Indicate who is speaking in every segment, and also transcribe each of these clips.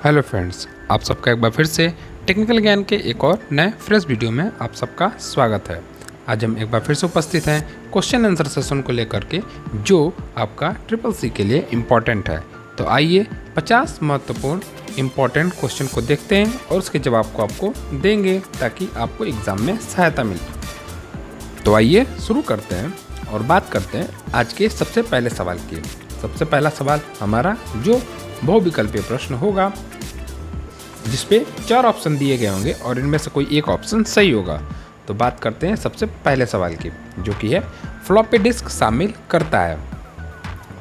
Speaker 1: Hello friends, आप सबका एक बार फिर से टेक्निकल ज्ञान के एक और नए फ्रेश वीडियो में आप सबका स्वागत है। आज हम एक बार फिर से उपस्थित हैं क्वेश्चन आंसर सेशन को लेकर के, जो आपका ट्रिपल सी के लिए इम्पॉर्टेंट है। तो आइए 50 महत्वपूर्ण इम्पॉर्टेंट क्वेश्चन को देखते हैं और उसके जवाब को आपको देंगे ताकि आपको एग्ज़ाम में सहायता मिले। तो आइए शुरू करते हैं और बात करते हैं आज के सबसे पहले सवाल की। सबसे पहला सवाल हमारा जो बहुविकल्पीय प्रश्न होगा, जिसपे 4 ऑप्शन दिए गए होंगे और इनमें से कोई एक ऑप्शन सही होगा। तो बात करते हैं सबसे पहले सवाल की, जो कि है फ्लॉपी डिस्क शामिल करता है।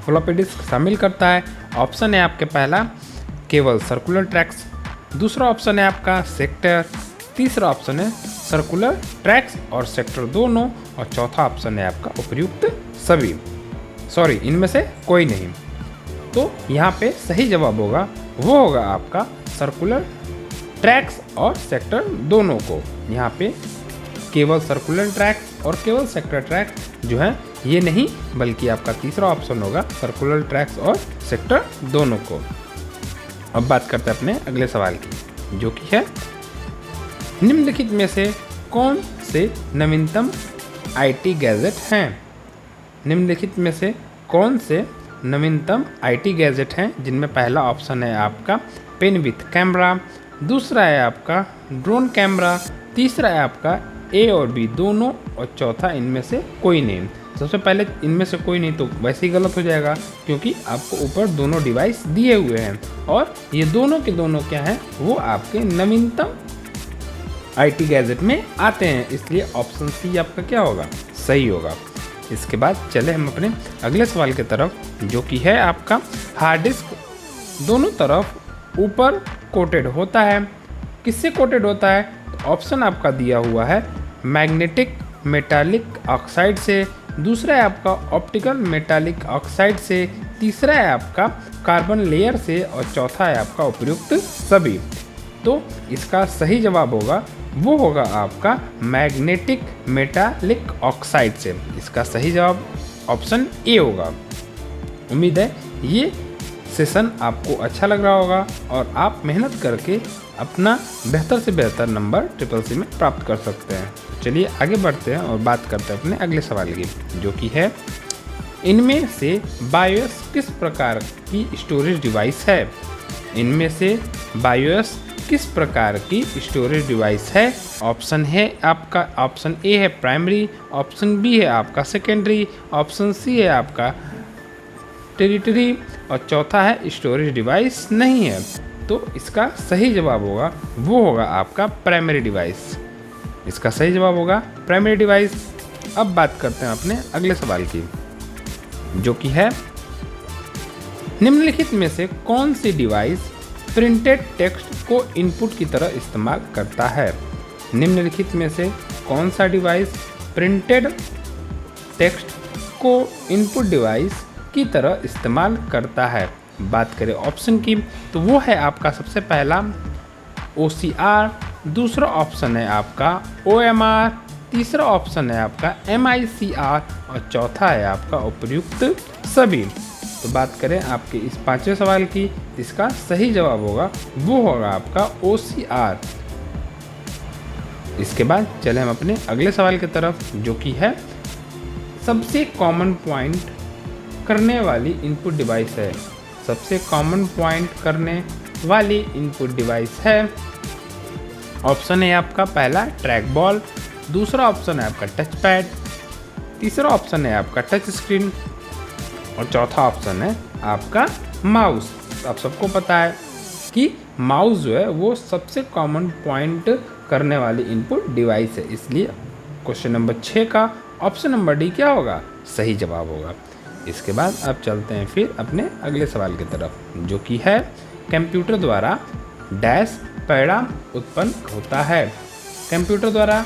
Speaker 1: फ्लॉपी डिस्क शामिल करता है, ऑप्शन है आपके पहला केवल सर्कुलर ट्रैक्स, दूसरा ऑप्शन है आपका सेक्टर, तीसरा ऑप्शन है सर्कुलर ट्रैक्स और सेक्टर दोनों, और चौथा ऑप्शन है आपका उपर्युक्त सभी। इनमें से कोई नहीं। तो यहाँ पे सही जवाब होगा वो होगा आपका सर्कुलर ट्रैक्स और सेक्टर दोनों को। यहाँ पे केवल सर्कुलर ट्रैक्स और केवल सेक्टर ट्रैक्स जो है ये नहीं, बल्कि आपका तीसरा ऑप्शन होगा सर्कुलर ट्रैक्स और सेक्टर दोनों को। अब बात करते हैं अपने अगले सवाल की, जो कि है निम्नलिखित में से कौन से नवीनतम आईटी गैजेट हैं। निम्नलिखित में से कौन से नवीनतम आईटी गैजेट हैं, जिनमें पहला ऑप्शन है आपका पेन विथ कैमरा, दूसरा है आपका ड्रोन कैमरा, तीसरा है आपका ए और बी दोनों, और चौथा इनमें से कोई नहीं। सबसे पहले इनमें से कोई नहीं तो वैसे ही गलत हो जाएगा, क्योंकि आपको ऊपर दोनों डिवाइस दिए हुए हैं और ये दोनों के दोनों क्या हैं, वो आपके नवीनतम आईटी गैजेट में आते हैं, इसलिए ऑप्शन सी आपका क्या होगा, सही होगा। इसके बाद चले हम अपने अगले सवाल की तरफ, जो कि है आपका हार्ड डिस्क दोनों तरफ ऊपर कोटेड होता है, किससे कोटेड होता है। तो ऑप्शन आपका दिया हुआ है मैग्नेटिक मेटालिक ऑक्साइड से, दूसरा है आपका ऑप्टिकल मेटालिक ऑक्साइड से, तीसरा है आपका कार्बन लेयर से, और चौथा है आपका उपर्युक्त सभी। तो इसका सही जवाब होगा वो होगा आपका मैग्नेटिक मेटालिक ऑक्साइड से। इसका सही जवाब ऑप्शन ए होगा। उम्मीद है ये सेशन आपको अच्छा लग रहा होगा और आप मेहनत करके अपना बेहतर से बेहतर नंबर ट्रिपल सी में प्राप्त कर सकते हैं। चलिए आगे बढ़ते हैं और बात करते हैं अपने अगले सवाल की, जो कि है इनमें से बायोस किस प्रकार की स्टोरेज डिवाइस है। इनमें से बायोस किस प्रकार की स्टोरेज डिवाइस है। ऑप्शन है आपका, ऑप्शन ए है प्राइमरी, ऑप्शन बी है आपका सेकेंडरी, ऑप्शन सी है आपका टेरिटरी, और चौथा है स्टोरेज डिवाइस नहीं है। तो इसका सही जवाब होगा वो होगा आपका प्राइमरी डिवाइस। इसका सही जवाब होगा प्राइमरी डिवाइस। अब बात करते हैं अपने अगले सवाल की, जो कि है निम्नलिखित में से कौन सी डिवाइस प्रिंटेड टेक्स्ट को इनपुट की तरह इस्तेमाल करता है। निम्नलिखित में से कौन सा डिवाइस प्रिंटेड टेक्स्ट को इनपुट डिवाइस की तरह इस्तेमाल करता है। बात करें ऑप्शन की, तो वो है आपका सबसे पहला OCR, दूसरा ऑप्शन है आपका OMR, तीसरा ऑप्शन है आपका MICR, और चौथा है आपका उपर्युक्त सभी। तो बात करें आपके इस 5वें सवाल की, इसका सही जवाब होगा वो होगा आपका OCR। इसके बाद चले हम अपने अगले सवाल की तरफ, जो कि है सबसे कॉमन पॉइंट करने वाली इनपुट डिवाइस है। सबसे कॉमन पॉइंट करने वाली इनपुट डिवाइस है। ऑप्शन है आपका पहला ट्रैक बॉल, दूसरा ऑप्शन है आपका टच पैड, तीसरा ऑप्शन है आपका टच स्क्रीन, और चौथा ऑप्शन है आपका माउस। आप सबको पता है कि माउस जो है वो सबसे कॉमन पॉइंट करने वाली इनपुट डिवाइस है, इसलिए क्वेश्चन नंबर 6 का ऑप्शन नंबर डी क्या होगा, सही जवाब होगा। इसके बाद अब चलते हैं फिर अपने अगले सवाल की तरफ, जो कि है कंप्यूटर द्वारा डैश परिणाम उत्पन्न होता है। कंप्यूटर द्वारा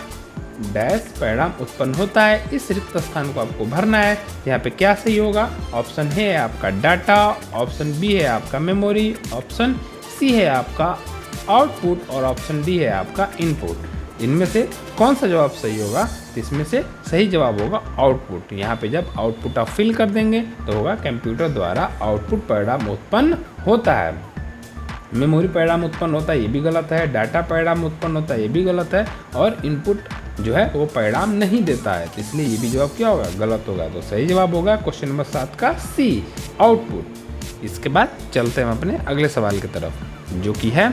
Speaker 1: डैश परिणाम उत्पन्न होता है, इस रिक्त स्थान को आपको भरना है। यहाँ पे क्या सही होगा, ऑप्शन है आपका डाटा, ऑप्शन बी है आपका मेमोरी, ऑप्शन सी है आपका आउटपुट, और ऑप्शन डी है आपका इनपुट। इनमें से कौन सा जवाब सही होगा, तो इसमें से सही जवाब होगा आउटपुट। यहाँ पे जब आउटपुट आप फिल कर देंगे तो होगा कंप्यूटर द्वारा आउटपुट परिणाम उत्पन्न होता है। मेमोरी परिणाम उत्पन्न होता है, ये भी गलत है। डाटा परिणाम उत्पन्न होता है, ये भी गलत है। और इनपुट जो है वो परिणाम नहीं देता है, तो इसलिए ये भी जवाब क्या होगा, गलत होगा। तो सही जवाब होगा क्वेश्चन नंबर 7 का सी, आउटपुट। इसके बाद चलते हैं हम अपने अगले सवाल की तरफ, जो कि है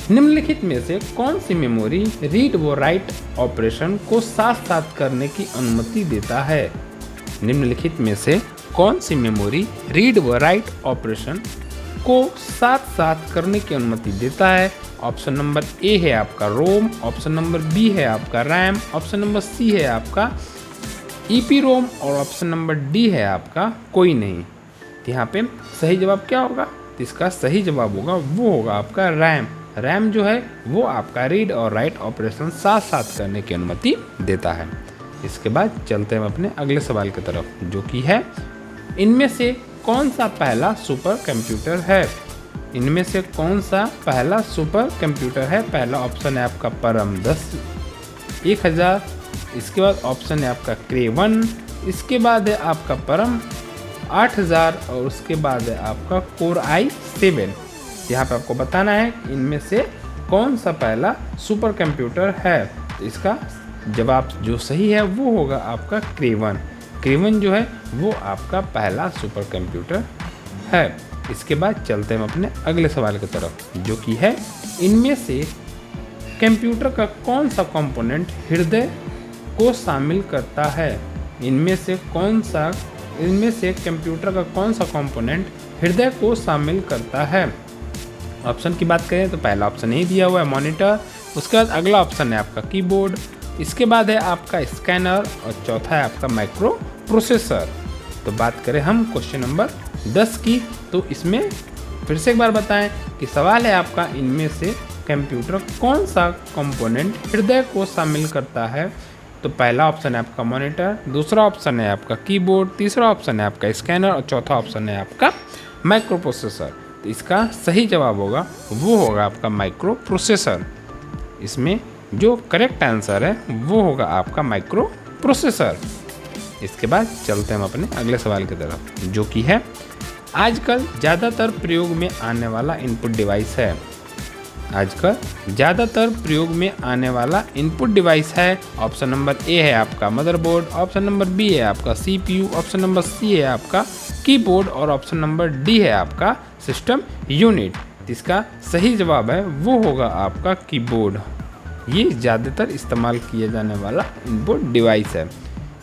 Speaker 1: निम्नलिखित में से कौन सी मेमोरी रीड व राइट ऑपरेशन को साथ साथ करने की अनुमति देता है। निम्नलिखित में से कौन सी मेमोरी रीड व राइट ऑपरेशन को साथ साथ करने की अनुमति देता है। ऑप्शन नंबर ए है आपका रोम, ऑप्शन नंबर बी है आपका रैम, ऑप्शन नंबर सी है आपका ईपी रोम और ऑप्शन नंबर डी है आपका कोई नहीं। यहाँ पे सही जवाब क्या होगा, तो इसका सही जवाब होगा वो होगा आपका रैम। रैम जो है वो आपका रीड और राइट ऑपरेशन साथ साथ करने की अनुमति देता है। इसके बाद चलते हैं अपने अगले सवाल की तरफ, जो कि है इनमें से कौन सा पहला सुपर कंप्यूटर है। इनमें से कौन सा पहला सुपर कंप्यूटर है। पहला ऑप्शन है आपका परम 10,000, इसके बाद ऑप्शन है आपका क्रे 1, इसके बाद है आपका परम 8000 और उसके बाद है आपका कोर i7। यहाँ पे आपको बताना है इनमें से कौन सा पहला सुपर कंप्यूटर है। तो इसका जवाब जो सही है वो होगा आपका क्रे 1। क्रे 1 जो है वो आपका पहला सुपर कंप्यूटर है। इसके बाद चलते हैं अपने अगले सवाल की तरफ, जो कि है इनमें से कंप्यूटर का कौन सा कंपोनेंट हृदय को शामिल करता है। इनमें से कंप्यूटर का कौन सा कंपोनेंट हृदय को शामिल करता है। ऑप्शन की बात करें तो पहला ऑप्शन नहीं दिया हुआ है मॉनिटर, उसके बाद अगला ऑप्शन है आपका कीबोर्ड, इसके बाद है आपका स्कैनर और चौथा है आपका माइक्रो प्रोसेसर। तो बात करें हम क्वेश्चन नंबर 10 की, तो इसमें फिर से एक बार बताएं कि सवाल है आपका इनमें से कंप्यूटर कौन सा कंपोनेंट हृदय को शामिल करता है। तो पहला ऑप्शन है आपका मॉनिटर, दूसरा ऑप्शन है आपका कीबोर्ड, तीसरा ऑप्शन है आपका स्कैनर और चौथा ऑप्शन है आपका माइक्रो प्रोसेसर। तो इसका सही जवाब होगा वो होगा आपका माइक्रो प्रोसेसर। इसमें जो करेक्ट आंसर है वो होगा आपका माइक्रो प्रोसेसर। इसके बाद चलते हैं हम अपने अगले सवाल की तरफ, जो कि है आजकल ज़्यादातर प्रयोग में आने वाला इनपुट डिवाइस है। आजकल ज़्यादातर प्रयोग में आने वाला इनपुट डिवाइस है। ऑप्शन नंबर ए है आपका मदरबोर्ड, ऑप्शन नंबर बी है आपका सीपीयू, ऑप्शन नंबर सी है आपका कीबोर्ड और ऑप्शन नंबर डी है आपका सिस्टम यूनिट। इसका सही जवाब है वो होगा आपका कीबोर्ड। ये ज़्यादातर इस्तेमाल किया जाने वाला इनपुट डिवाइस है।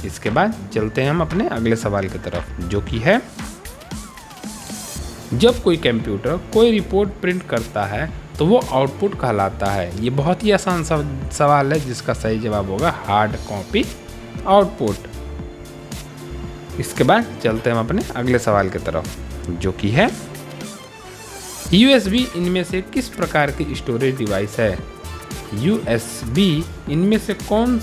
Speaker 1: इसके बाद चलते हैं हम अपने अगले सवाल की तरफ, जो कि है जब कोई कंप्यूटर कोई रिपोर्ट प्रिंट करता है तो वो आउटपुट कहलाता है। ये बहुत ही आसान सवाल है, जिसका सही जवाब होगा हार्ड कॉपी आउटपुट। इसके बाद चलते हैं हम अपने अगले सवाल की तरफ, जो कि है USB इनमें से किस प्रकार की स्टोरेज डिवाइस है। USB इनमें से कौन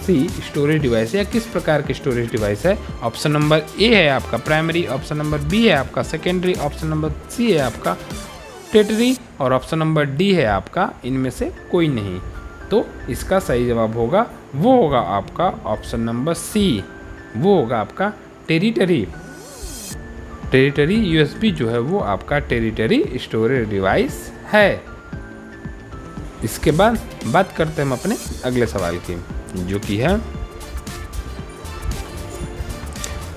Speaker 1: सी स्टोरेज डिवाइस है या किस प्रकार की स्टोरेज डिवाइस है। ऑप्शन नंबर ए है आपका प्राइमरी, ऑप्शन नंबर बी है आपका सेकेंडरी, ऑप्शन नंबर सी है आपका टर्टियरी और ऑप्शन नंबर डी है आपका इनमें से कोई नहीं। तो इसका सही जवाब होगा वो होगा आपका ऑप्शन नंबर सी, वो होगा आपका टेरिटरी। टेरिटरी USB जो है वो आपका टेरिटरी स्टोरेज डिवाइस है। इसके बाद बात करते हैं हम अपने अगले सवाल की, जो कि है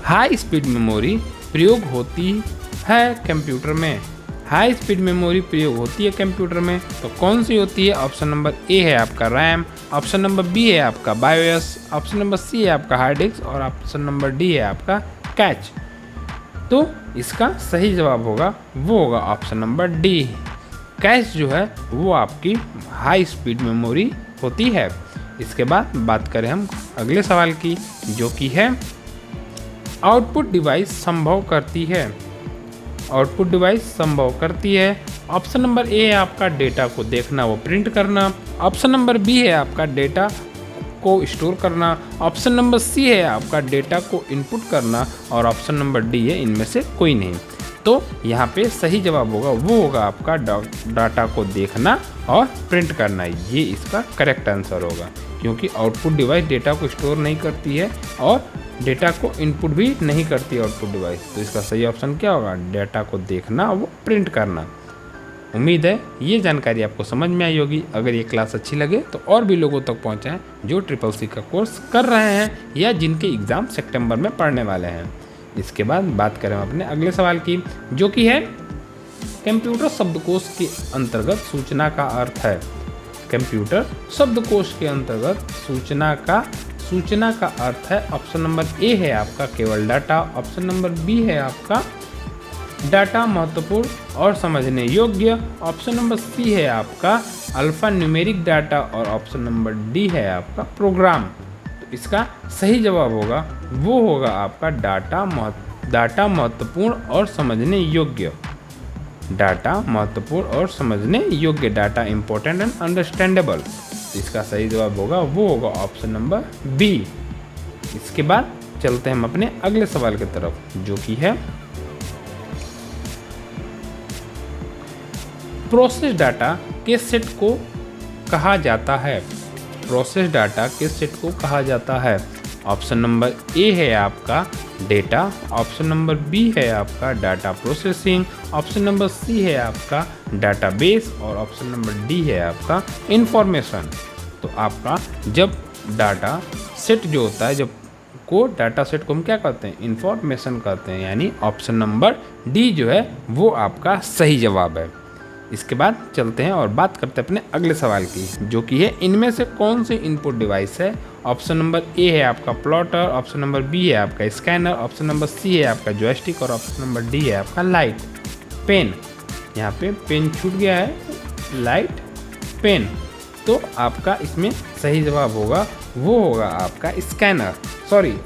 Speaker 1: हाई स्पीड मेमोरी प्रयोग होती है कंप्यूटर में। हाई स्पीड मेमोरी प्रयोग होती है कंप्यूटर में, तो कौन सी होती है। ऑप्शन नंबर ए है आपका रैम, ऑप्शन नंबर बी है आपका बायोस, ऑप्शन नंबर सी है आपका हार्ड डिस्क और ऑप्शन नंबर डी है आपका कैच। तो इसका सही जवाब होगा वो होगा ऑप्शन नंबर डी। कैश जो है वो आपकी हाई स्पीड मेमोरी होती है। इसके बाद बात करें हम अगले सवाल की, जो कि है आउटपुट डिवाइस संभव करती है। आउटपुट डिवाइस संभव करती है। ऑप्शन नंबर ए है आपका डेटा को देखना वो प्रिंट करना, ऑप्शन नंबर बी है आपका डेटा को स्टोर करना, ऑप्शन नंबर सी है आपका डेटा को इनपुट करना और ऑप्शन नंबर डी है इनमें से कोई नहीं। तो यहाँ पे सही जवाब होगा वो होगा आपका डाटा को देखना और प्रिंट करना। ये इसका करेक्ट आंसर होगा, क्योंकि आउटपुट डिवाइस डेटा को स्टोर नहीं करती है और डेटा को इनपुट भी नहीं करती है आउटपुट डिवाइस। तो इसका सही ऑप्शन क्या होगा, डेटा को देखना वो प्रिंट करना। उम्मीद है ये जानकारी आपको समझ में आई होगी। अगर ये क्लास अच्छी लगे तो और भी लोगों तक पहुँचाएँ जो CCC का कोर्स कर रहे हैं या जिनके एग्ज़ाम सितंबर में पढ़ने वाले हैं। इसके बाद बात करें अपने अगले सवाल की, जो कि है कंप्यूटर शब्दकोश के अंतर्गत सूचना का अर्थ है। कंप्यूटर शब्दकोश के अंतर्गत सूचना का अर्थ है। ऑप्शन नंबर ए है आपका केवल डाटा, ऑप्शन नंबर बी है आपका डाटा महत्वपूर्ण और समझने योग्य, ऑप्शन नंबर सी है आपका अल्फा न्यूमेरिक डाटा और ऑप्शन नंबर डी है आपका प्रोग्राम। तो इसका सही जवाब होगा वो होगा आपका डाटा महत्वपूर्ण और समझने योग्य। डाटा महत्वपूर्ण और समझने योग्य, डाटा इंपॉर्टेंट एंड अंडरस्टैंडेबल। इसका सही जवाब होगा वो होगा ऑप्शन नंबर बी। इसके बाद चलते हैं हम अपने अगले सवाल की तरफ, जो कि है प्रोसेस डाटा के सेट को कहा जाता है। प्रोसेस डाटा के सेट को कहा जाता है। ऑप्शन नंबर ए है आपका डेटा, ऑप्शन नंबर बी है आपका data processing, option number C है आपका डाटाबेस और ऑप्शन नंबर डी है आपका इंफॉर्मेशन। तो आपका जब डाटा सेट जो होता है, डाटा सेट को हम क्या कहते हैं, इंफॉर्मेशन कहते हैं, यानी ऑप्शन नंबर डी जो है वो आपका सही जवाब है। इसके बाद चलते हैं और बात करते हैं अपने अगले सवाल की, जो कि है इनमें से कौन सी इनपुट डिवाइस है। ऑप्शन नंबर ए है आपका प्लॉटर, ऑप्शन नंबर बी है आपका स्कैनर, ऑप्शन नंबर सी है आपका जॉयस्टिक और ऑप्शन नंबर डी है आपका लाइट पेन। यहाँ पे पेन छूट गया है, लाइट पेन। तो आपका इसमें सही जवाब होगा वो होगा आपका स्कैनर। सॉरी,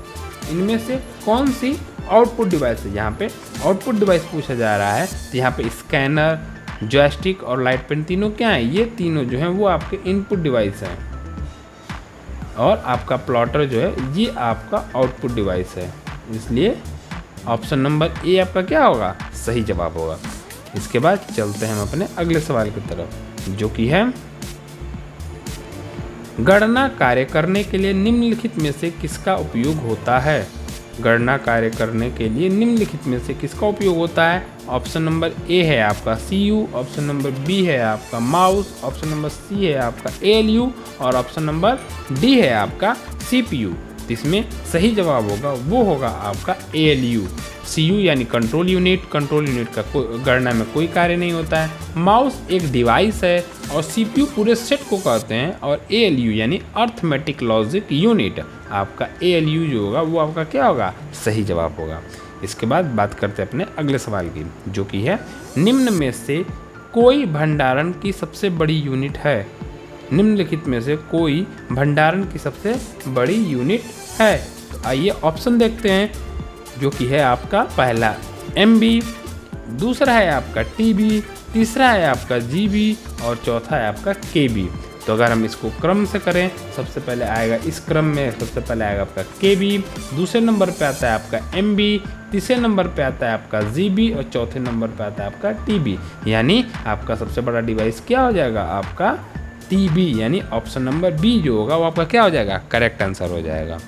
Speaker 1: इनमें से कौन सी आउटपुट डिवाइस है। यहाँ पे आउटपुट डिवाइस पूछा जा रहा है, तो यहाँ पे स्कैनर, जॉयस्टिक और लाइट पेन तीनों क्या है, ये तीनों जो हैं वो आपके इनपुट डिवाइस हैं और आपका प्लॉटर जो है ये आपका आउटपुट डिवाइस है। इसलिए ऑप्शन नंबर ए आपका क्या होगा, सही जवाब होगा। इसके बाद चलते हैं हम अपने अगले सवाल की तरफ, जो कि है गणना कार्य करने के लिए निम्नलिखित में से किसका उपयोग होता है। गणना कार्य करने के लिए निम्नलिखित में से किसका उपयोग होता है। ऑप्शन नंबर ए है आपका CPU, ऑप्शन नंबर बी है आपका माउस, ऑप्शन नंबर सी है आपका ALU और ऑप्शन नंबर डी है आपका CPU। इसमें सही जवाब होगा वो होगा आपका ALU। CU यानी कंट्रोल यूनिट का गणना में कोई कार्य नहीं होता है। माउस एक डिवाइस है और CPU पूरे सेट को कहते हैं और ALU यानी अर्थमेटिक लॉजिक यूनिट, आपका ALU जो होगा वो आपका क्या होगा, सही जवाब होगा। इसके बाद बात करते हैं अपने अगले सवाल की, जो कि है निम्न में से कोई भंडारण की सबसे बड़ी यूनिट है। निम्नलिखित में से कोई भंडारण की सबसे बड़ी यूनिट है। तो आइए ऑप्शन देखते हैं, जो कि है आपका पहला MB, दूसरा है आपका TB, तीसरा है आपका GB और चौथा है आपका KB। तो अगर हम इसको क्रम से करें, सबसे पहले आएगा इस क्रम में सबसे पहले आएगा आपका KB, दूसरे नंबर पे आता है आपका MB, तीसरे नंबर पे आता है आपका GB और चौथे नंबर पे आता है आपका TB। यानी आपका सबसे बड़ा डिवाइस क्या हो जाएगा, आपका TB, यानी ऑप्शन नंबर बी जो होगा वो आपका क्या हो जाएगा, करेक्ट आंसर हो जाएगा।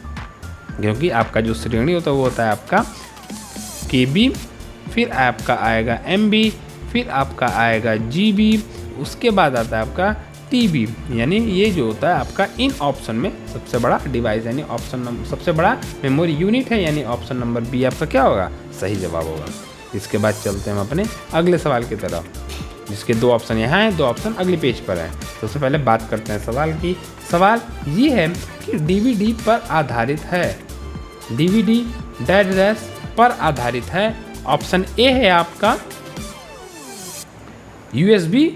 Speaker 1: क्योंकि आपका जो श्रेणी होता है वो होता है आपका KB, फिर आपका आएगा MB, फिर आपका आएगा GB, उसके बाद आता है आपका TB। यानी ये जो होता है आपका इन ऑप्शन में सबसे बड़ा डिवाइस, यानी ऑप्शन नंबर सबसे बड़ा मेमोरी यूनिट है, यानी ऑप्शन नंबर बी आपका क्या होगा, सही जवाब होगा। इसके बाद चलते हैं हम अपने अगले सवाल की तरफ, जिसके दो ऑप्शन यहाँ हैं, दो ऑप्शन अगले पेज पर हैं। सबसे पहले बात करते हैं सवाल की। सवाल ये है कि DVD पर आधारित है, DVD डैश पर आधारित है। ऑप्शन ए है आपका USB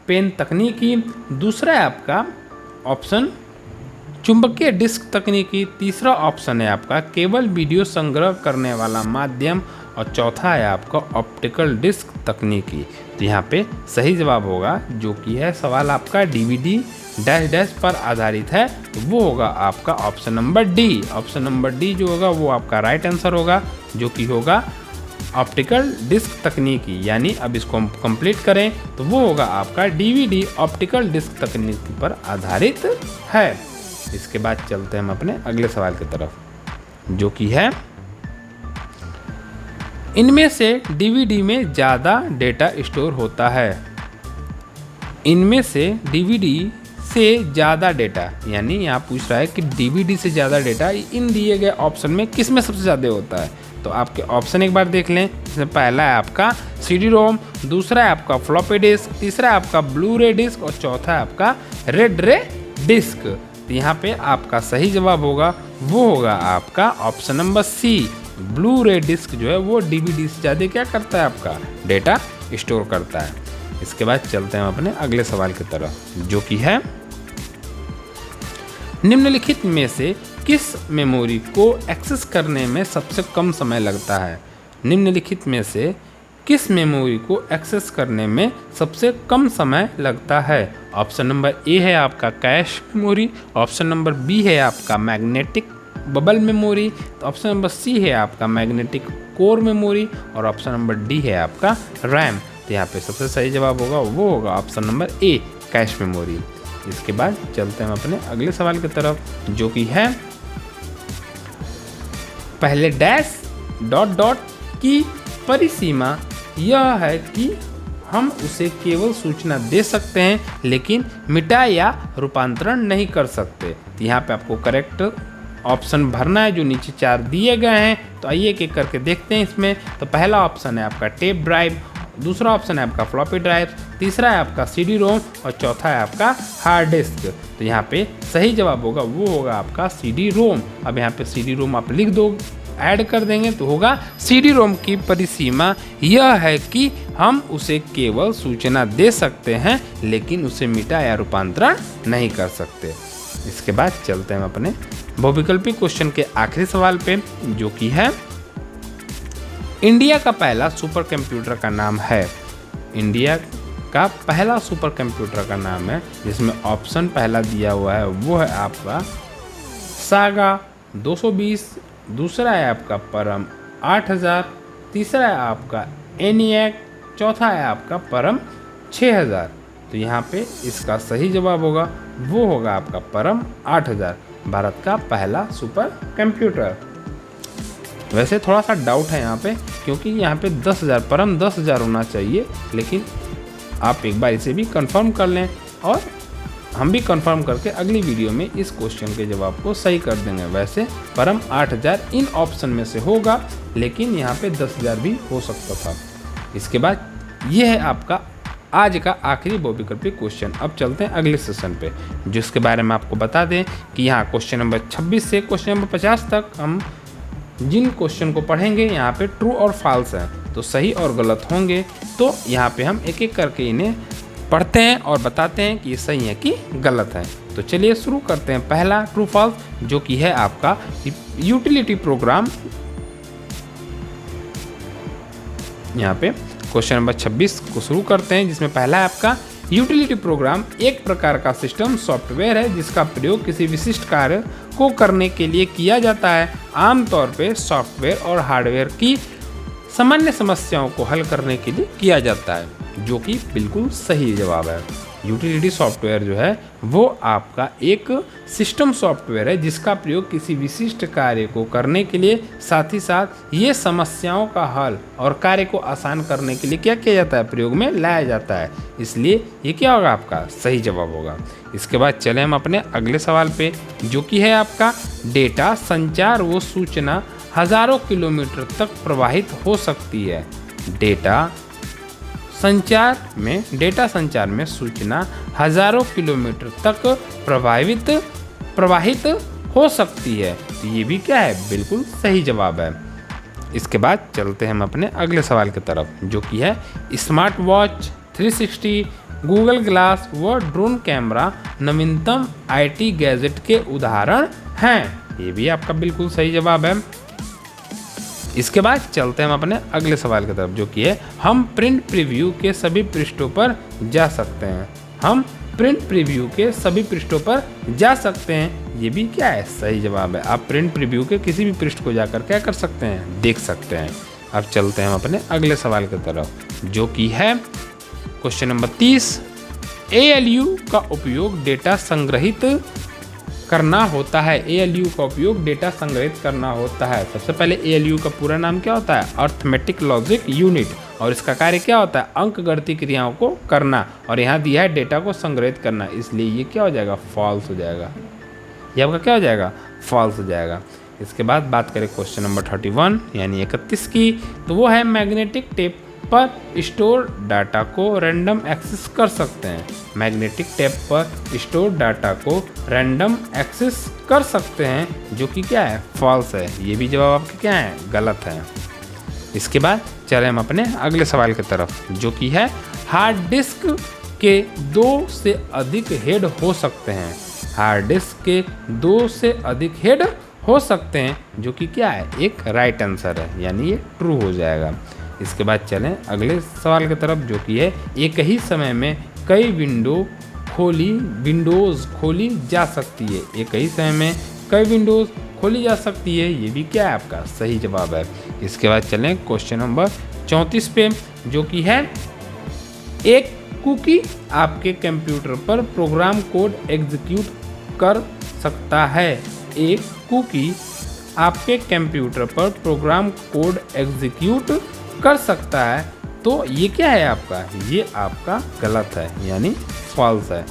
Speaker 1: पेन तकनीकी, दूसरा है आपका ऑप्शन चुंबकीय डिस्क तकनीकी, तीसरा ऑप्शन है आपका केवल वीडियो संग्रह करने वाला माध्यम और चौथा है आपका ऑप्टिकल डिस्क तकनीकी। तो यहाँ पे सही जवाब होगा जो कि है सवाल आपका DVD डैश पर आधारित है, वो होगा आपका option number D. Option number D जो होगा वो आपका राइट आंसर होगा, जो कि होगा ऑप्टिकल डिस्क तकनीकी। यानी अब इसको हम कंप्लीट करें तो वो होगा आपका DVD ऑप्टिकल डिस्क तकनीकी पर आधारित है। इसके बाद चलते हैं हम अपने अगले सवाल की तरफ, जो कि है इनमें से डीवीडी में ज़्यादा डेटा स्टोर होता है। इनमें से डीवीडी से ज़्यादा डेटा, यानी यहाँ पूछ रहा है कि डीवीडी से ज़्यादा डेटा इन दिए गए ऑप्शन में किस में सबसे ज़्यादा होता है। तो आपके ऑप्शन एक बार देख लें। इसमें पहला है आपका सीडी रोम, दूसरा है आपका फ्लॉपी डिस्क, तीसरा है आपका ब्लू रे डिस्क और चौथा है आपका रेड रे डिस्क। तो यहाँ पे आपका सही जवाब होगा वो होगा आपका ऑप्शन नंबर सी, ब्लू रे डिस्क जो है वो डीवीडी से ज़्यादा क्या करता है, आपका डेटा स्टोर करता है। इसके बाद चलते हैं अपने अगले सवाल की तरफ, जो कि है निम्नलिखित में से किस मेमोरी को एक्सेस करने में सबसे कम समय लगता है। निम्नलिखित में से किस मेमोरी को एक्सेस करने में सबसे कम समय लगता है। ऑप्शन नंबर ए है आपका cache memory, option number B है आपका मैग्नेटिक बबल मेमोरी, तो ऑप्शन नंबर सी है आपका मैग्नेटिक कोर मेमोरी और ऑप्शन नंबर डी है आपका रैम। तो यहाँ पे सबसे सही जवाब होगा वो होगा option number A, cache memory. इसके बाद चलते हैं अपने अगले सवाल की तरफ, जो कि है पहले डैश डॉट डॉट की परिसीमा यह है कि हम उसे केवल सूचना दे सकते हैं लेकिन मिटा या रूपांतरण नहीं कर सकते। तो यहाँ पे आपको करेक्ट ऑप्शन भरना है जो नीचे 4 दिए गए हैं। तो आइए एक एक करके देखते हैं इसमें। तो पहला ऑप्शन है आपका टेप ड्राइव, दूसरा ऑप्शन है आपका फ्लॉपी ड्राइव, तीसरा है आपका सीडी रोम और चौथा है आपका हार्ड डिस्क। तो यहाँ पे सही जवाब होगा वो होगा आपका सीडी रोम। अब यहाँ पे सीडी रोम आप लिख दो, ऐड कर देंगे तो होगा सीडी रोम की परिसीमा यह है कि हम उसे केवल सूचना दे सकते हैं लेकिन उसे मिटा या रूपांतरण नहीं कर सकते। इसके बाद चलते हैं अपने बहुविकल्पी क्वेश्चन के आखिरी सवाल पे, जो कि है इंडिया का पहला सुपर कंप्यूटर का नाम है। इंडिया का पहला सुपर कंप्यूटर का नाम है, जिसमें ऑप्शन पहला दिया हुआ है वो है आपका सागा 220, दूसरा है आपका परम 8000, तीसरा है आपका एनिएक, चौथा है आपका परम 6000। तो यहाँ पे इसका सही जवाब होगा वो होगा आपका परम 8000, भारत का पहला सुपर कंप्यूटर। वैसे थोड़ा सा डाउट है यहाँ पे, क्योंकि यहाँ पे 10,000 परम 10,000 होना चाहिए, लेकिन आप एक बार इसे भी कंफर्म कर लें और हम भी कंफर्म करके अगली वीडियो में इस क्वेश्चन के जवाब को सही कर देंगे। वैसे परम 8000 इन ऑप्शन में से होगा, लेकिन यहाँ पे 10,000 भी हो सकता था। इसके बाद ये है आपका आज का आखिरी बहुविकल्पी क्वेश्चन। अब चलते हैं अगले सेशन पे, जिसके बारे में आपको बता दें कि यहाँ क्वेश्चन नंबर 26 से क्वेश्चन नंबर 50 तक हम जिन क्वेश्चन को पढ़ेंगे यहाँ पे ट्रू और फॉल्स हैं, तो सही और गलत होंगे। तो यहाँ पे हम एक एक करके इन्हें पढ़ते हैं और बताते हैं कि ये सही है कि गलत है। तो चलिए शुरू करते हैं। पहला ट्रू फॉल्स, जो कि है आपका यूटिलिटी प्रोग्राम। यहाँ पे क्वेश्चन नंबर 26 को शुरू करते हैं, जिसमें पहला है आपका यूटिलिटी प्रोग्राम एक प्रकार का सिस्टम सॉफ्टवेयर है जिसका प्रयोग किसी विशिष्ट कार्य को करने के लिए किया जाता है। आमतौर पे सॉफ्टवेयर और हार्डवेयर की सामान्य समस्याओं को हल करने के लिए किया जाता है, जो कि बिल्कुल सही जवाब है। यूटिलिटी सॉफ्टवेयर जो है वो आपका एक सिस्टम सॉफ्टवेयर है जिसका प्रयोग किसी विशिष्ट कार्य को करने के लिए, साथ ही साथ ये समस्याओं का हल और कार्य को आसान करने के लिए क्या किया जाता है, प्रयोग में लाया जाता है। इसलिए ये क्या होगा, आपका सही जवाब होगा। इसके बाद चले हम अपने अगले सवाल पे, जो कि है आपका डेटा संचार व सूचना हजारों किलोमीटर तक प्रवाहित हो सकती है। डेटा संचार में सूचना हजारों किलोमीटर तक प्रवाहित हो सकती है। तो ये भी क्या है, बिल्कुल सही जवाब है। इसके बाद चलते हैं हम अपने अगले सवाल की तरफ, जो कि है स्मार्ट वॉच 360, गूगल ग्लास व ड्रोन कैमरा नवीनतम IT गैजेट के उदाहरण हैं। ये भी आपका बिल्कुल सही जवाब है। इसके बाद चलते हैं हम अपने अगले सवाल की तरफ, जो कि है हम प्रिंट प्रीव्यू के सभी पृष्ठों पर जा सकते हैं। हम प्रिंट प्रीव्यू के सभी पृष्ठों पर जा सकते हैं। ये भी क्या है, सही जवाब है। आप प्रिंट प्रीव्यू के किसी भी पृष्ठ को जाकर क्या कर सकते हैं, देख सकते हैं। अब चलते हैं हम अपने अगले सवाल की तरफ, जो कि है क्वेश्चन नंबर 30। ALU का उपयोग डेटा संग्रहित करना होता है। ALU का उपयोग डेटा संग्रहित करना होता है। सबसे पहले ALU का पूरा नाम क्या होता है? Arithmetic logic unit. और इसका कार्य क्या होता है? अंक गणितीय क्रियाओं को करना। और यहाँ दिया है डेटा को संग्रहित करना, इसलिए ये क्या हो जाएगा? फॉल्स हो जाएगा। ये आपका क्या हो जाएगा? फॉल्स हो जाएगा। इसके बाद बात करें क्वेश्चन नंबर 31 यानी 31 की, तो वो है मैग्नेटिक टेप पर स्टोर डाटा को रैंडम एक्सेस कर सकते हैं। मैग्नेटिक टेप पर स्टोर डाटा को रैंडम एक्सेस कर सकते हैं, जो कि क्या है? फॉल्स है। ये भी जवाब आपका क्या है? गलत है। इसके बाद चले हम अपने अगले सवाल की तरफ, जो कि है हार्ड डिस्क के 2 से अधिक हेड हो सकते हैं। हार्ड डिस्क के 2 से अधिक हेड हो सकते हैं, जो कि क्या है? एक राइट आंसर है, यानी ये ट्रू हो जाएगा। इसके बाद चलें अगले सवाल की तरफ, जो कि है एक ही समय में कई विंडोज़ खोली जा सकती है। एक ही समय में कई विंडोज़ खोली जा सकती है, ये भी क्या है? आपका सही जवाब है। इसके बाद चलें क्वेश्चन नंबर 34 पे, जो कि है एक कुकी आपके कंप्यूटर पर प्रोग्राम कोड एग्जीक्यूट कर सकता है। एक कुकी आपके कंप्यूटर पर प्रोग्राम कोड एग्जीक्यूट कर सकता है, तो ये क्या है आपका? ये आपका गलत है, यानी फॉल्स है।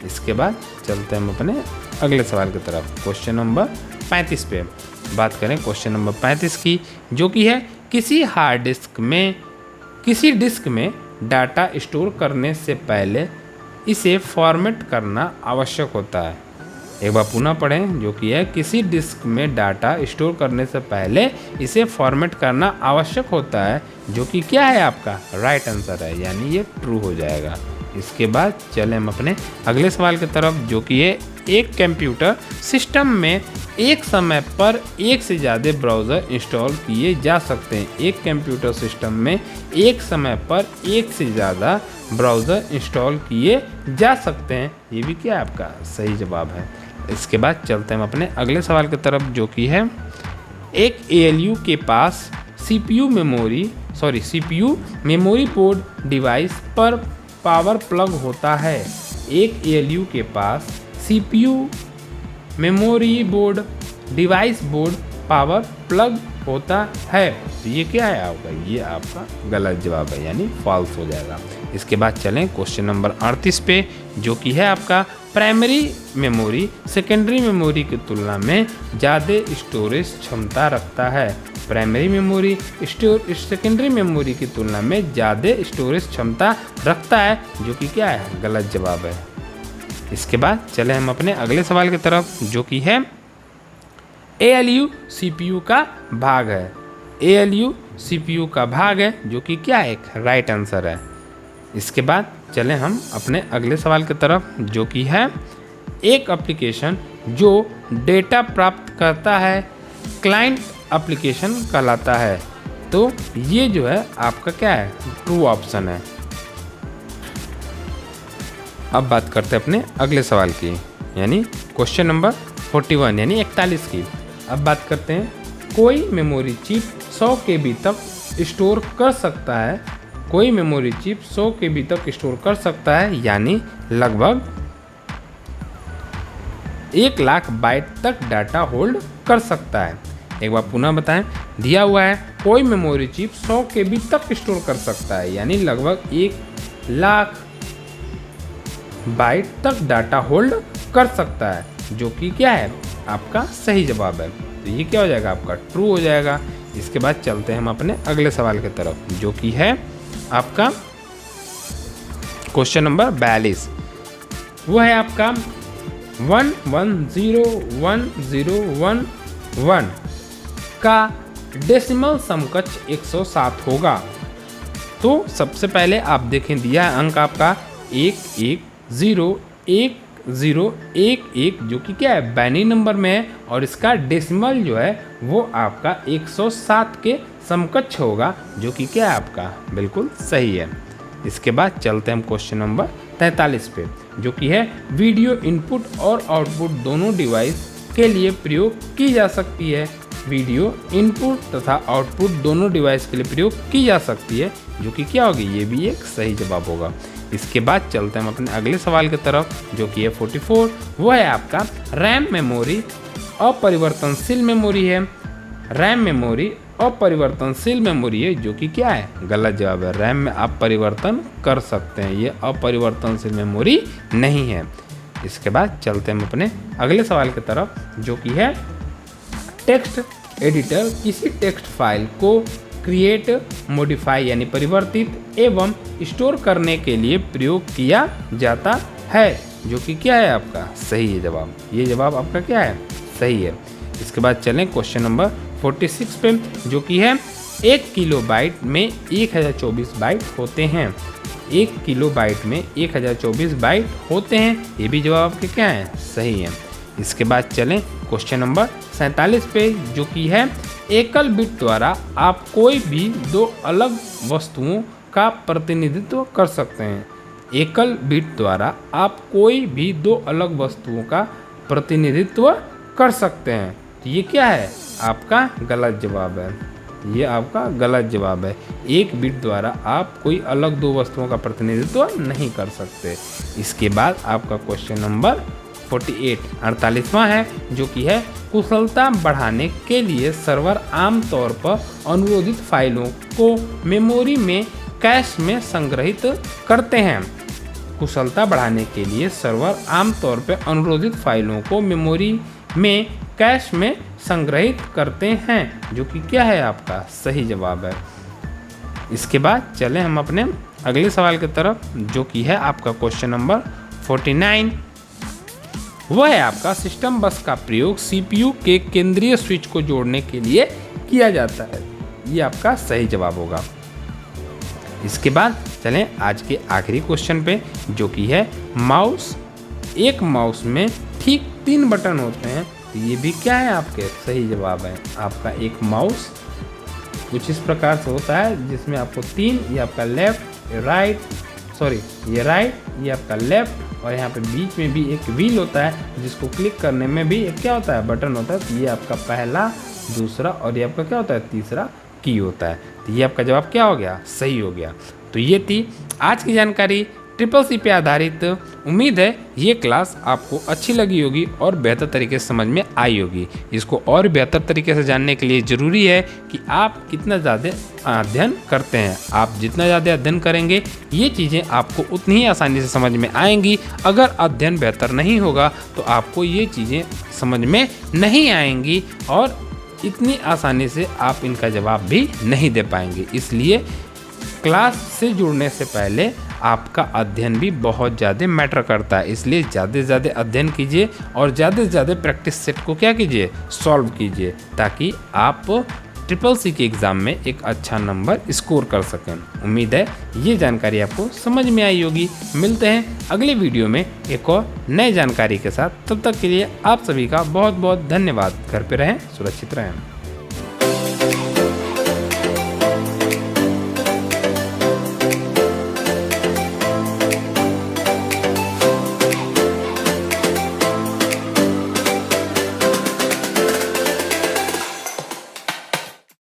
Speaker 1: इसके बाद चलते हैं हम अपने अगले सवाल की तरफ, क्वेश्चन नंबर 35 पे बात करें। क्वेश्चन नंबर 35 की, जो कि है किसी डिस्क में डाटा स्टोर करने से पहले इसे फॉर्मेट करना आवश्यक होता है। एक बार पुनः पढ़ें, जो कि है किसी डिस्क में डाटा स्टोर करने से पहले इसे फॉर्मेट करना आवश्यक होता है, जो कि क्या है? आपका राइट आंसर है, यानी ये ट्रू हो जाएगा। इसके बाद चलें हम अपने अगले सवाल की तरफ, जो कि है एक कंप्यूटर सिस्टम में एक समय पर एक से ज़्यादा ब्राउज़र इंस्टॉल किए जा सकते हैं। एक कंप्यूटर सिस्टम में एक समय पर एक से ज़्यादा ब्राउज़र इंस्टॉल किए जा सकते हैं, ये भी क्या है? आपका सही जवाब है। इसके बाद चलते हैं हम अपने अगले सवाल की तरफ, जो कि है एक ALU के पास CPU मेमोरी बोर्ड डिवाइस पर पावर प्लग होता है। एक ALU के पास CPU memory board device board power plug होता है, तो ये क्या है आपका? ये आपका गलत जवाब है, यानी फॉल्स हो जाएगा। इसके बाद चलें क्वेश्चन नंबर 38 पे, जो कि है आपका प्राइमरी मेमोरी सेकेंडरी मेमोरी की तुलना में ज़्यादा स्टोरेज क्षमता रखता है। प्राइमरी मेमोरी सेकेंडरी मेमोरी की तुलना में ज़्यादा स्टोरेज क्षमता रखता है, जो कि क्या है? गलत जवाब है। इसके बाद चले हम अपने अगले सवाल की तरफ, जो कि है ALU CPU का भाग है। ALU CPU का भाग है, जो कि क्या है? एक राइट आंसर है। इसके बाद चलें हम अपने अगले सवाल की तरफ, जो कि है एक एप्लीकेशन जो डेटा प्राप्त करता है क्लाइंट एप्लीकेशन कहलाता है, तो ये जो है आपका क्या है? ट्रू ऑप्शन है। अब बात करते हैं अपने अगले सवाल की, यानी क्वेश्चन नंबर 41 यानी 41 की। अब बात करते हैं कोई मेमोरी चिप 100 KB तक स्टोर कर सकता है। कोई मेमोरी चिप 100 KB तक स्टोर कर सकता है, यानी लगभग 1 लाख बाइट तक डाटा होल्ड कर सकता है। एक बार पुनः बताएं, दिया हुआ है कोई मेमोरी चिप 100 KB तक स्टोर कर सकता है, यानी लगभग 1 लाख बाइट तक डाटा होल्ड कर सकता है, जो कि क्या है? आपका सही जवाब है। तो ये क्या हो जाएगा? आपका ट्रू हो जाएगा। इसके बाद चलते हैं हम अपने अगले सवाल की तरफ, जो कि है आपका क्वेश्चन नंबर 42। वो है आपका 110101 का डेसिमल समकक्ष 107 होगा। तो सबसे पहले आप देखें, दिया है अंक आपका 110111, जो कि क्या है? बाइनरी नंबर में है, और इसका डेसिमल जो है वो आपका 107 के समकक्ष होगा, जो कि क्या है? आपका बिल्कुल सही है। इसके बाद चलते हैं हम क्वेश्चन नंबर 43 पे, जो कि है वीडियो इनपुट और आउटपुट दोनों डिवाइस के लिए प्रयोग की जा सकती है। वीडियो इनपुट तथा आउटपुट दोनों डिवाइस के लिए प्रयोग की जा सकती है, जो कि क्या होगी? ये भी एक सही जवाब होगा। इसके बाद चलते हैं हम अपने अगले सवाल की तरफ जो कि है 44। वो है आपका रैम मेमोरी अपरिवर्तनशील मेमोरी है। रैम मेमोरी अपरिवर्तनशील मेमोरी है जो कि क्या है, गलत जवाब है। रैम में आप परिवर्तन कर सकते हैं, ये अपरिवर्तनशील मेमोरी नहीं है। इसके बाद चलते हैं हम अपने अगले सवाल की तरफ जो कि है टेक्स्ट एडिटर किसी टेक्स्ट फाइल को क्रिएट, मॉडिफाई यानी परिवर्तित एवं स्टोर करने के लिए प्रयोग किया जाता है, जो कि क्या है आपका सही है जवाब। ये जवाब आपका क्या है, सही है। इसके बाद चलें क्वेश्चन नंबर 46 पे जो कि है 1 किलोबाइट में 1024 बाइट होते हैं। 1 किलोबाइट में 1024 बाइट होते हैं, ये भी जवाब आपके क्या है, सही है। इसके बाद चलें क्वेश्चन नंबर 47 पे जो कि है एकल बिट द्वारा आप कोई भी दो अलग वस्तुओं का प्रतिनिधित्व कर सकते हैं। एकल बिट द्वारा आप कोई भी दो अलग वस्तुओं का प्रतिनिधित्व कर सकते हैं, तो ये क्या है आपका गलत जवाब है। ये आपका गलत जवाब है। एक बिट द्वारा आप कोई अलग दो वस्तुओं का प्रतिनिधित्व नहीं कर सकते। इसके बाद आपका क्वेश्चन नंबर 48वां है जो कि है कुशलता बढ़ाने के लिए सर्वर आमतौर पर अनुरोधित फाइलों को मेमोरी में कैश में संग्रहित करते हैं। कुशलता बढ़ाने के लिए सर्वर आमतौर पर अनुरोधित फाइलों को मेमोरी में कैश में संग्रहित करते हैं, जो कि क्या है आपका सही जवाब है। इसके बाद चलें हम अपने अगले सवाल की तरफ जो कि है आपका क्वेश्चन नंबर 49। वह है आपका सिस्टम बस का प्रयोग सीपीयू के केंद्रीय स्विच को जोड़ने के लिए किया जाता है, ये आपका सही जवाब होगा। इसके बाद चलें आज के आखिरी क्वेश्चन पे जो कि है माउस। एक माउस में ठीक 3 बटन होते हैं, तो ये भी क्या है आपके सही जवाब है। आपका एक माउस कुछ इस प्रकार से होता है जिसमें आपको 3, ये आपका लेफ्ट राइट ये राइट, ये आपका लेफ्ट और यहाँ पे बीच में भी एक व्हील होता है जिसको क्लिक करने में भी एक क्या होता है बटन होता है। तो ये आपका पहला, दूसरा और ये आपका क्या होता है तीसरा की होता है। तो ये आपका जवाब क्या हो गया, सही हो गया। तो ये थी आज की जानकारी CCC पे आधारित। उम्मीद है ये क्लास आपको अच्छी लगी होगी और बेहतर तरीके से समझ में आई होगी। इसको और बेहतर तरीके से जानने के लिए ज़रूरी है कि आप कितना ज़्यादा अध्ययन करते हैं। आप जितना ज़्यादा अध्ययन करेंगे ये चीज़ें आपको उतनी ही आसानी से समझ में आएंगी। अगर अध्ययन बेहतर नहीं होगा तो आपको ये चीज़ें समझ में नहीं आएंगी और इतनी आसानी से आप इनका जवाब भी नहीं दे पाएंगे। इसलिए क्लास से जुड़ने से पहले आपका अध्ययन भी बहुत ज़्यादा मैटर करता है। इसलिए ज़्यादा से ज़्यादा अध्ययन कीजिए और ज़्यादा से ज़्यादा प्रैक्टिस सेट को क्या कीजिए, सॉल्व कीजिए, ताकि आप CCC के एग्ज़ाम में एक अच्छा नंबर स्कोर कर सकें। उम्मीद है ये जानकारी आपको समझ में आई होगी। मिलते हैं अगले वीडियो में एक और नई जानकारी के साथ। तब तक के लिए आप सभी का बहुत बहुत धन्यवाद। घर पे रहें, सुरक्षित रहें।